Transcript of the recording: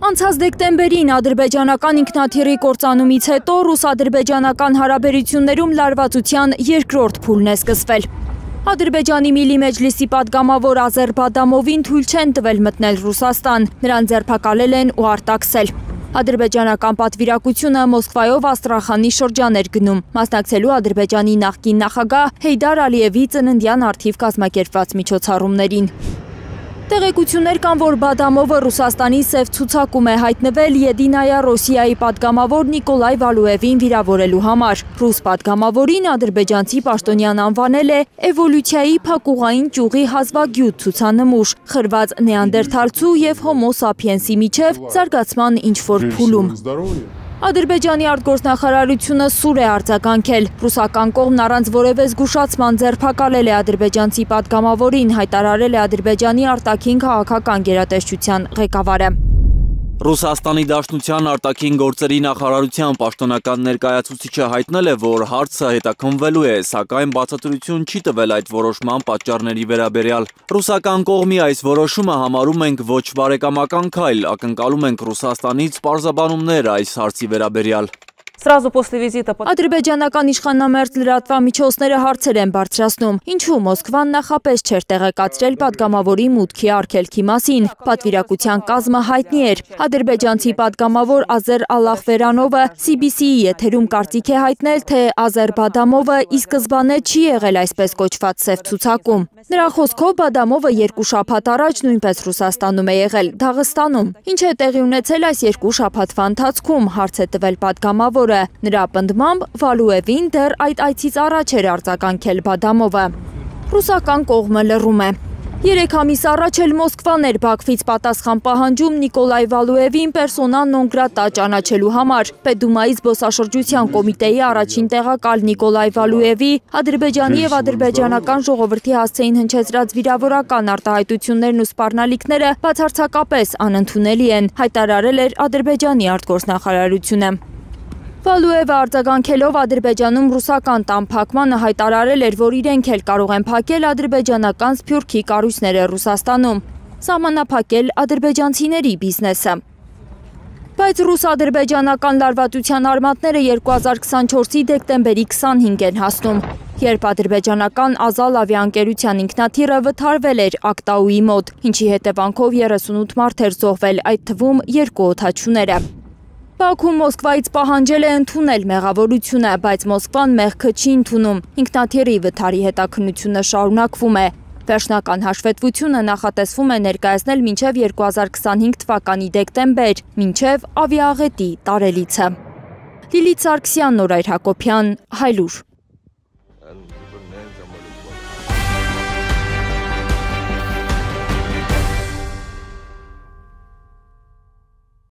Անցած դեկտեմբերին ադրբեջանական ինքնաթիռի կործանումից հետո ռուս-ադրբեջանական հարաբերություններում լարվածության երկրորդ փուլն է սկսվել։ Ադրբեջանի Միլի Մեջլիսի պատգամավոր Ազեր Բադամովին թույլ չեն տվել մտնել Ռուսաստան, նրան ձերբակալել են ու արտաքսել։ Ադրբեջանական պատվիրակությունը Մոսկվայով Աստրախանի շրջան էր գնում, մասնակցելու Ադրբեջանի նախկին նախագահ Հեյդար Ալիևի ծննդյան առթիվ կազմակերպված միջոցառումներին։ Տեղեկություններ կան, որ Բադամովը Ռուսաստանի սև ցուցակում է հայտնվել Եդինայա Ռոսիայի պատգամավոր Նիկոլայ Վալուևին վիրավորելու համար։ Ռուս պատգամավորին ադրբեջանցի պաշտոնյան անվանել է էվոլյուցիայի փակուղային ճյուղի հազվագյուտ ցուցանմուշ, խրված նեանդերթալցու և հոմո սափիենսի միջև զարգացման ինչ-որ փուլում։ Ադրբեջանի արտգործնախարարությունը սուր է արձագանքել։ Ռուսական կողմն առանց որևէ զգուշացման ձերբակալել է ադրբեջանցի պատգամավորին, հայտարարել է Ադրբեջանի արտաքին քաղաքական գերատեսչության ղեկավարը։ Ռուսաստանի Դաշնության արտաքին գործերի նախարարության պաշտոնական ներկայացուցիչը հայտնել է, որ հարցը հետաքննվելու է, սակայն բացատրություն չի տվել այդ որոշման պատճառների վերաբերյալ։ Ռուսական կողմի այս որոշումը համարում ենք ոչ բարեկամական քայլ, ակնկալում ենք Ռուսաստանից պարզաբանումներ այս հարցի վերաբերյալ։ Ադրբեջանական իշխանամերձ լրատվամիջոցները հարցեր են բարձրացնում, ինչու Մոսկվան նախապես չէր տեղեկացրել պատգամավորի մուտքի արգելքի մասին։ Պատվիրակության կազմը հայտնի էր։ Ադրբեջանցի պատգամավոր Ազեր Ալախվերանովը CBC-ի եթերում կարծիք է հայտնել, թե Ազեր Բադամովը ի սկզբանե չի եղել այսպես կոչված սև ցուցակում։ Նրա խոսքով Բադամովը 2 շաբաթ առաջ նույնպես Ռուսաստանում է եղել, Դաղստանում։ Ինչ է տեղի ունեցել այս 2 շաբաթվա ընթացքում, հարց է տվել պատգամավորը։ Նրա պնդմամբ Վալուևին դեռ այդ այցից առաջ էր արձագանքել Բադամովը։ Ռուսական կողմը լռում է։ 3 ամիս առաջ էլ Մոսկվան էր Բաքվից պատասխան պահանջում Նիկոլայ Վալուևին պերսոնա նոն գրատա ճանաչելու համար։ Պետդումայի զբոսաշրջության կոմիտեի առաջին տեղակալ Նիկոլայ Վալուևի Ադրբեջանի և ադրբեջանական ժողովրդի հասցեին հնչեցրած վիրավորական արտահայտություններն ու սպառնալիքները բացարձակապես անընդունելի են, հայտարարել էր Ադրբեջանի արտգործնախարարությունը։ Վալուևը արձագանքելով Ադրբեջանում ռուսական տան փակմանը հայտարարել էր, որ իրենք էլ կարող են փակել ադրբեջանական սփյուռքի կառույցները Ռուսաստանում, սահմանափակել ադրբեջանցիների բիզնեսը։ Բայց ռուս-ադրբեջանական լարվածության արմատները 2024-ի դեկտեմբերի 25 են հասնում, երբ ադրբեջանական Ազալ ավիաընկերության ինքնաթիռը վթարվել էր Ակտաուի մոտ, ինչի հետևանքով 38 մարդ էր զոհվել, այդ թվում 2 օդաչուները։ Բաքուն Մոսկվայից պահանջել է ընդունել մեղավորությունը, բայց Մոսկվան մեղքը չի ընդունում։ Ինքնաթիռի վթարի հետաքննությունը շարունակվում է։ Վերջնական հաշվետվությունը նախատեսվում է ներկայացնել մինչև 2025 թվականի դեկտեմբեր, մինչև ավիաաղետի տարելիցը։ Լիլիթ Սարգսյան, Նորայր Հակոբյան, Հայլուր։